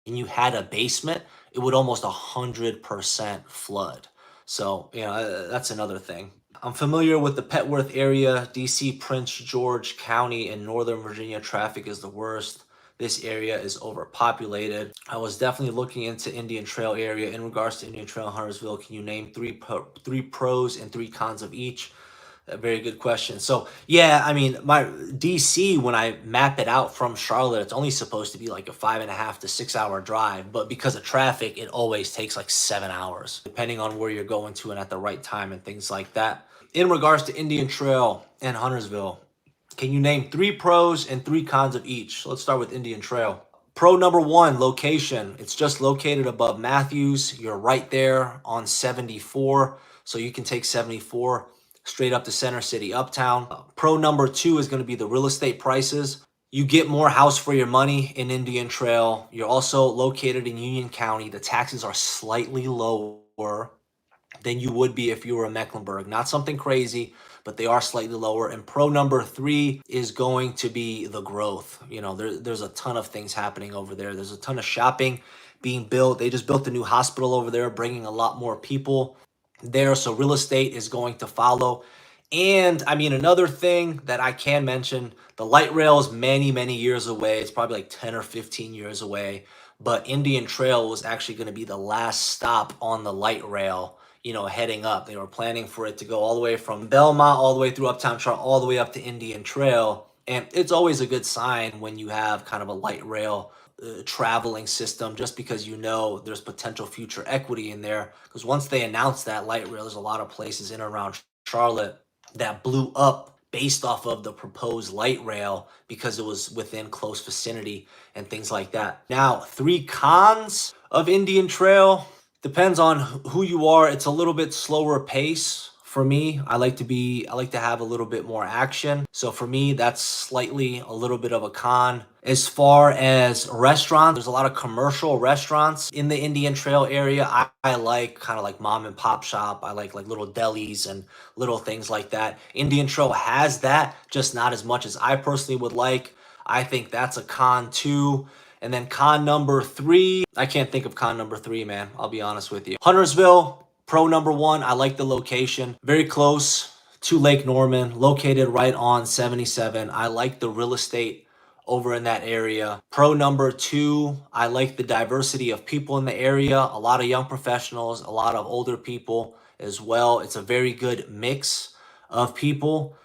and you had a basement, it would almost 100% flood. So, that's another thing. I'm familiar with the Petworth area, DC, Prince George County, and Northern Virginia. Traffic is the worst. This area is overpopulated. I was definitely looking into Indian Trail area. In regards to Indian Trail, Huntersville, can you name three pros and three cons of each? A very good question. So yeah, I mean, my DC, when I map it out from Charlotte, it's only supposed to be like a 5.5 to 6 hour drive, but because of traffic, it always takes like 7 hours, depending on where you're going to and at the right time and things like that. In regards to Indian Trail and Huntersville, can you name three pros and three cons of each? Let's start with Indian Trail. Pro number 1, location. It's just located above Matthews. You're right there on 74, so you can take 74 straight up to Center City, Uptown. Pro number 2 is going to be the real estate prices. You get more house for your money in Indian Trail. You're also located in Union County. The taxes are slightly lower than you would be if you were in Mecklenburg. Not something crazy, but they are slightly lower. And pro number 3 is going to be the growth. There's a ton of things happening over there. There's a ton of shopping being built. They just built a new hospital over there, bringing a lot more people there. So real estate is going to follow. And I mean, another thing that I can mention, the light rail is many years away. It's probably like 10 or 15 years away. But Indian Trail was actually going to be the last stop on the light rail, heading up. They were planning for it to go all the way from Belmont, all the way through Uptown Charlotte, all the way up to Indian Trail. And it's always a good sign when you have kind of a light rail traveling system, just because there's potential future equity in there. Because once they announced that light rail, there's a lot of places in and around Charlotte that blew up based off of the proposed light rail because it was within close vicinity and things like that. Now, three cons of Indian Trail. Depends on who you are. It's a little bit slower pace. For me, I like to have a little bit more action. So for me, that's slightly a little bit of a con. As far as restaurants, there's a lot of commercial restaurants in the Indian Trail area. I like kind of like mom and pop shop. I like little delis and little things like that. Indian Trail has that, just not as much as I personally would like. I think that's a con too. And then con number 3, I can't think of con number 3, man. I'll be honest with you. Huntersville, pro number 1, I like the location. Very close to Lake Norman, located right on 77. I like the real estate over in that area. Pro number 2, I like the diversity of people in the area. A lot of young professionals, a lot of older people as well. It's a very good mix of people.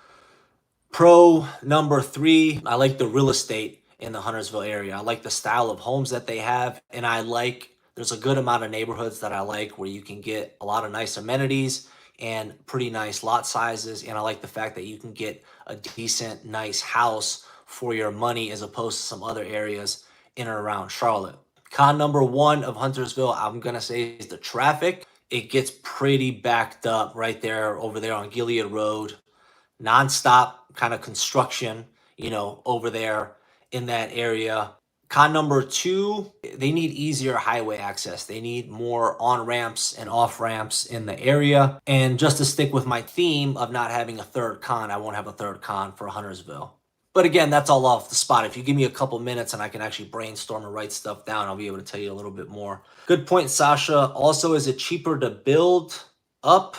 Pro number 3, I like the real estate in the Huntersville area. I like the style of homes that they have, and there's a good amount of neighborhoods that I like where you can get a lot of nice amenities and pretty nice lot sizes, and I like the fact that you can get a decent, nice house for your money as opposed to some other areas in or around Charlotte. Con number 1 of Huntersville, I'm gonna say, is the traffic. It gets pretty backed up right there over there on Gilead Road. Nonstop kind of construction, over there in that area. Con number two, they need easier highway access. They need more on ramps and off ramps in the area. And just to stick with my theme of not having a third con, I won't have a third con for Huntersville. But again, that's all off the spot. If you give me a couple minutes and I can actually brainstorm and write stuff down, I'll be able to tell you a little bit more. Good point, Sasha. Also, is it cheaper to build up?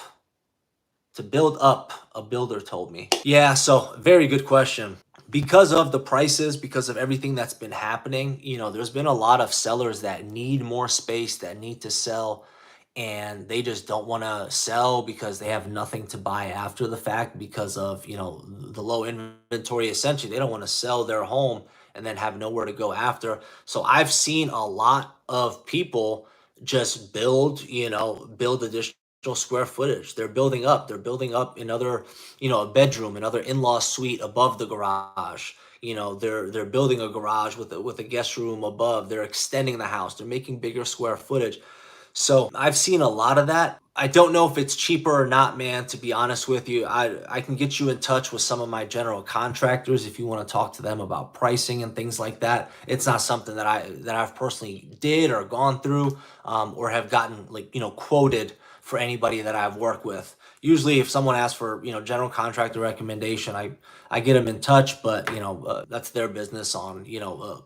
To build up, a builder told me. Yeah, so very good question. Because of the prices, because of everything that's been happening, there's been a lot of sellers that need more space, that need to sell, and they just don't want to sell because they have nothing to buy after the fact because of, the low inventory. Essentially, they don't want to sell their home and then have nowhere to go after. So I've seen a lot of people just build additional square footage. They're building up. They're building up another, a bedroom, another in-law suite above the garage. They're building a garage with a guest room above. They're extending the house. They're making bigger square footage. So I've seen a lot of that. I don't know if it's cheaper or not, man, to be honest with you. I can get you in touch with some of my general contractors if you want to talk to them about pricing and things like that. It's not something that I've personally did or gone through, or have gotten quoted for anybody that I've worked with. Usually if someone asks for, general contractor recommendation, I get them in touch, but that's their business on,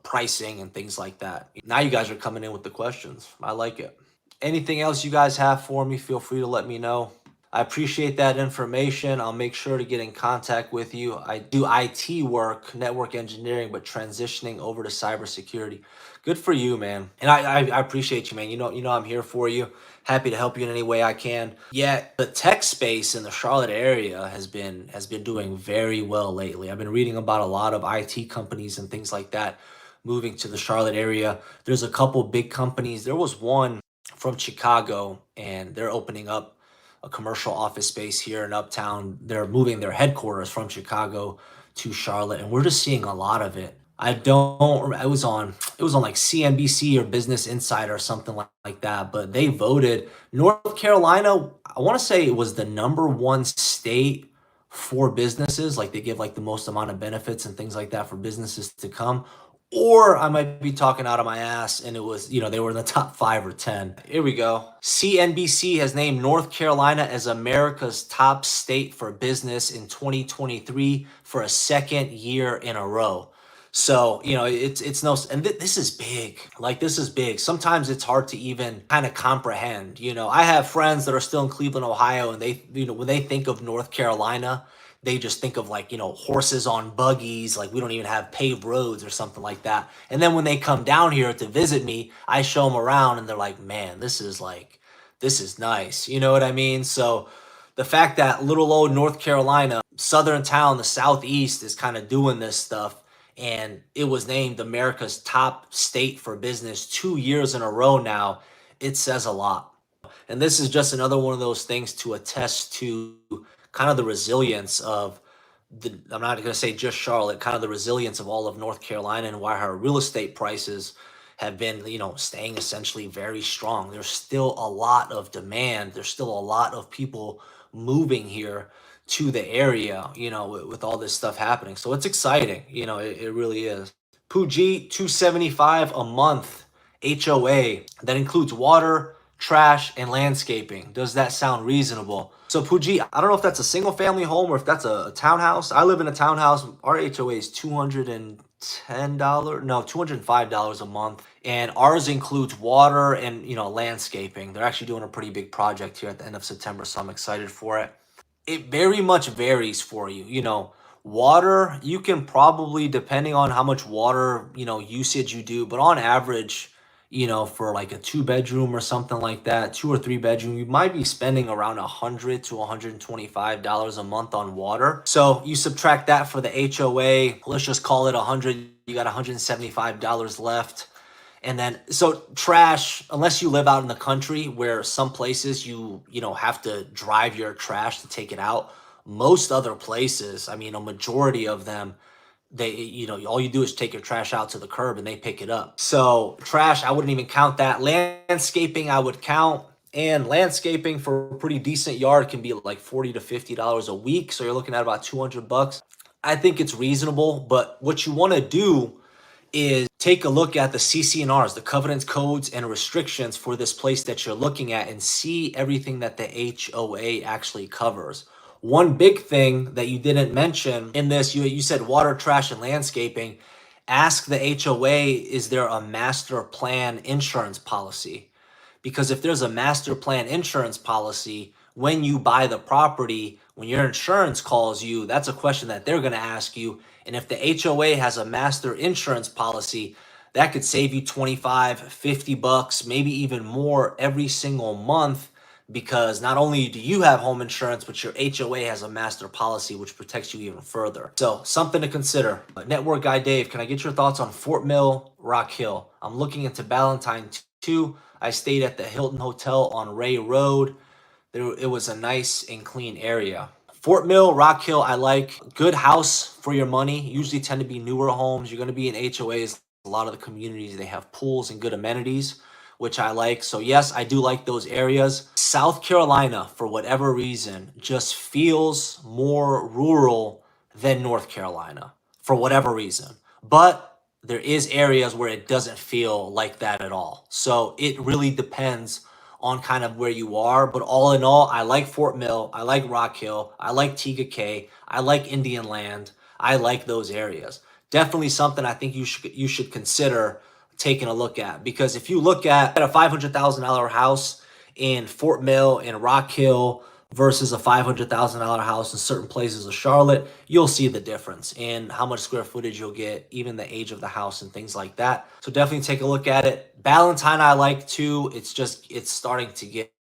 pricing and things like that. Now you guys are coming in with the questions. I like it. Anything else you guys have for me, feel free to let me know. I appreciate that information. I'll make sure to get in contact with you. I do IT work, network engineering, but transitioning over to cybersecurity. Good for you, man. And I appreciate you, man. I'm here for you. Happy to help you in any way I can. Yeah, the tech space in the Charlotte area has been doing very well lately. I've been reading about a lot of IT companies and things like that moving to the Charlotte area. There's a couple big companies. There was one from Chicago, and they're opening up a commercial office space here in Uptown. They're moving their headquarters from Chicago to Charlotte, and we're just seeing a lot of it. It was on like CNBC or Business Insider or something like that, but they voted North Carolina, I want to say it was the number one state for businesses. Like they give like the most amount of benefits and things like that for businesses to come. Or I might be talking out of my ass and it was, they were in the top 5 or 10. Here we go. CNBC has named North Carolina as America's top state for business in 2023 for a second year in a row. So, it's no, and this is big. Like, this is big. Sometimes it's hard to even kind of comprehend. I have friends that are still in Cleveland, Ohio, and they, when they think of North Carolina, they just think of like, horses on buggies, like we don't even have paved roads or something like that. And then when they come down here to visit me, I show them around and they're like, man, this is nice. You know what I mean? So the fact that little old North Carolina, southern town, the southeast is kind of doing this stuff, and it was named America's top state for business 2 years in a row now, it says a lot. And this is just another one of those things to attest to kind of the resilience of I'm not going to say just Charlotte, kind of the resilience of all of North Carolina and why her real estate prices have been, staying essentially very strong. There's still a lot of demand. There's still a lot of people moving here to the area, with all this stuff happening. So it's exciting. It really is. Puget, $275 a month HOA. That includes water, trash, and landscaping. Does that sound reasonable? So Puget, I don't know if that's a single family home or if that's a townhouse. I live in a townhouse. Our HOA is $205 a month. And ours includes water and, landscaping. They're actually doing a pretty big project here at the end of September, so I'm excited for it. It very much varies for you. Water, you can probably, depending on how much water, usage you do, but on average, for like a 2-bedroom or something like that, 2 or 3-bedroom, you might be spending around $100 to $125 a month on water. So you subtract that for the HOA, let's just call it 100, you got $175 left. And then, so trash, unless you live out in the country where some places you have to drive your trash to take it out, most other places, a majority of them, they, all you do is take your trash out to the curb and they pick it up. So trash, I wouldn't even count that. Landscaping, I would count. And landscaping for a pretty decent yard can be like $40 to $50 a week. So you're looking at about $200. I think it's reasonable, but what you want to do is take a look at the CCNRs, the covenants, codes, and restrictions for this place that you're looking at and see everything that the HOA actually covers. One big thing that you didn't mention in this, you said water, trash, and landscaping. Ask the HOA, is there a master plan insurance policy? Because if there's a master plan insurance policy, when you buy the property, when your insurance calls you, that's a question that they're going to ask you. And if the HOA has a master insurance policy, that could save you 25, 50 bucks, maybe even more every single month, because not only do you have home insurance, but your HOA has a master policy which protects you even further. So something to consider. Network guy Dave, can I get your thoughts on Fort Mill, Rock Hill? I'm looking into Ballantyne too. I stayed at the Hilton Hotel on Ray Road. It was a nice and clean area. Fort Mill, Rock Hill, I like. Good house for your money. Usually tend to be newer homes. You're going to be in HOAs. A lot of the communities, they have pools and good amenities, which I like. So yes, I do like those areas. South Carolina, for whatever reason, just feels more rural than North Carolina, for whatever reason. But there is areas where it doesn't feel like that at all. So it really depends on kind of where you are. But all in all, I like Fort Mill. I like Rock Hill. I like Tega Cay. I like Indian Land. I like those areas. Definitely something I think you should consider taking a look at, because if you look at a $500,000 house in Fort Mill and Rock Hill versus a $500,000 house in certain places of Charlotte, you'll see the difference in how much square footage you'll get, even the age of the house and things like that. So definitely take a look at it. Ballantyne I like too. It's starting to get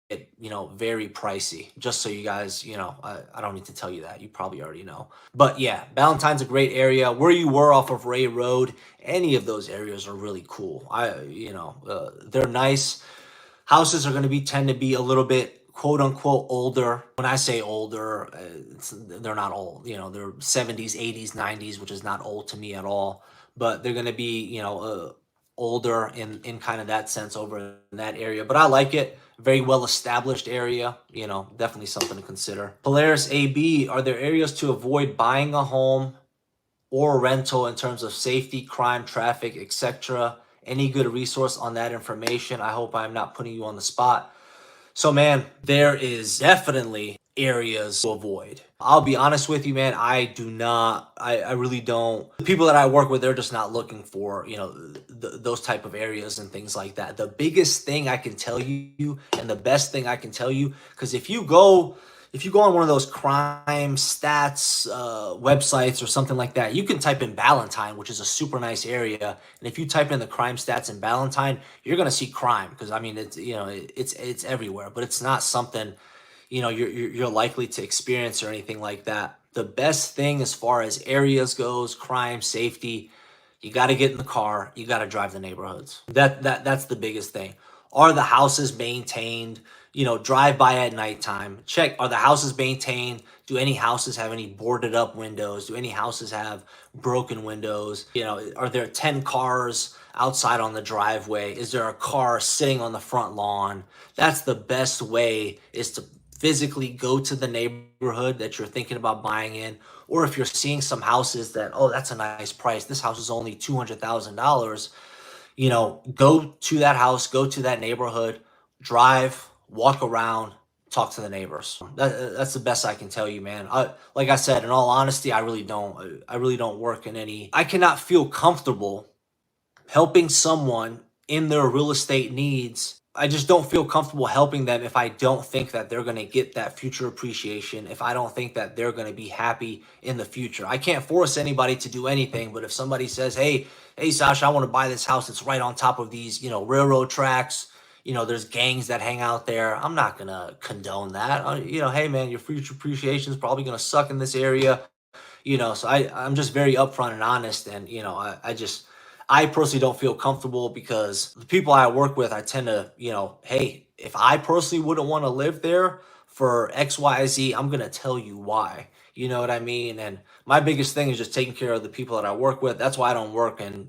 very pricey, just so you guys, I don't need to tell you that, you probably already know. But yeah, Ballantyne's a great area. Where you were off of Ray Road, any of those areas are really cool. They're nice. Houses are going to tend to be a little bit quote unquote older. When I say older, they're not old. They're 70s, 80s, 90s, which is not old to me at all. But they're going to be, older in kind of that sense over in that area. But I like it. Very well established area. Definitely something to consider. Polaris AB, are there areas to avoid buying a home or rental in terms of safety, crime, traffic, etc.? Any good resource on that information? I hope I'm not putting you on the spot. So, man, there is definitely areas to avoid. I'll be honest with you, man. I really don't. The people that I work with, they're just not looking for, those type of areas and things like that. The biggest thing I can tell you and the best thing I can tell you, because if you go on one of those crime stats websites or something like that, you can type in Ballantyne, which is a super nice area. And if you type in the crime stats in Ballantyne, you're gonna see crime, because I mean it's everywhere. But it's not something you're likely to experience or anything like that. The best thing as far as areas goes, crime, safety, you got to get in the car. You got to drive the neighborhoods. That's the biggest thing. Are the houses maintained? Drive by at nighttime. Check, are the houses maintained? Do any houses have any boarded up windows? Do any houses have broken windows? Are there 10 cars outside on the driveway? Is there a car sitting on the front lawn? That's the best way, is to physically go to the neighborhood that you're thinking about buying in. Or if you're seeing some houses that, oh, that's a nice price, this house is only $200,000, go to that house, go to that neighborhood, drive, walk around, talk to the neighbors. That's the best I can tell you, man. Like I said, in all honesty, I really don't work in any. I cannot feel comfortable helping someone in their real estate needs. I just don't feel comfortable helping them if I don't think that they're going to get that future appreciation, if I don't think that they're going to be happy in the future. I can't force anybody to do anything, but if somebody says, hey, Sasha, I want to buy this house that's right on top of these, railroad tracks, there's gangs that hang out there, I'm not going to condone that. Hey, man, your future appreciation is probably going to suck in this area. So I'm just very upfront and honest. And, I personally don't feel comfortable, because the people I work with, I tend to, hey, if I personally wouldn't want to live there for X, Y, Z, I'm going to tell you why. You know what I mean? And my biggest thing is just taking care of the people that I work with. That's why I don't work in,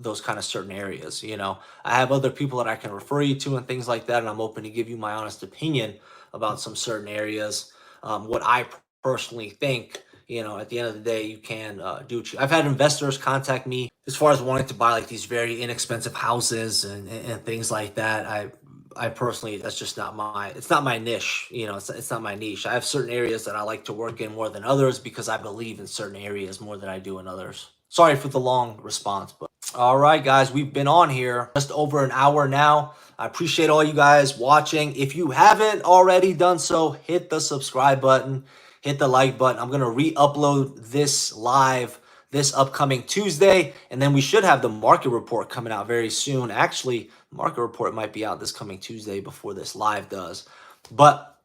those kind of certain areas. I have other people that I can refer you to and things like that. And I'm open to give you my honest opinion about some certain areas. What I personally think, at the end of the day, you can do what I've had investors contact me as far as wanting to buy like these very inexpensive houses and things like that. I personally, that's just not it's not my niche. It's not my niche. I have certain areas that I like to work in more than others because I believe in certain areas more than I do in others. Sorry for the long response, but all right, guys, we've been on here just over an hour now. I appreciate all you guys watching. If you haven't already done so, hit the subscribe button, hit the like button. I'm going to re-upload this live this upcoming Tuesday, and then we should have the market report coming out very soon. Actually, the market report might be out this coming Tuesday before this live does. But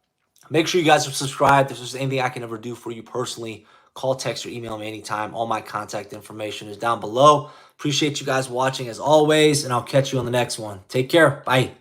make sure you guys are subscribed. If there's anything I can ever do for you personally, call, text, or email me anytime. All my contact information is down below. Appreciate you guys watching as always, and I'll catch you on the next one. Take care. Bye.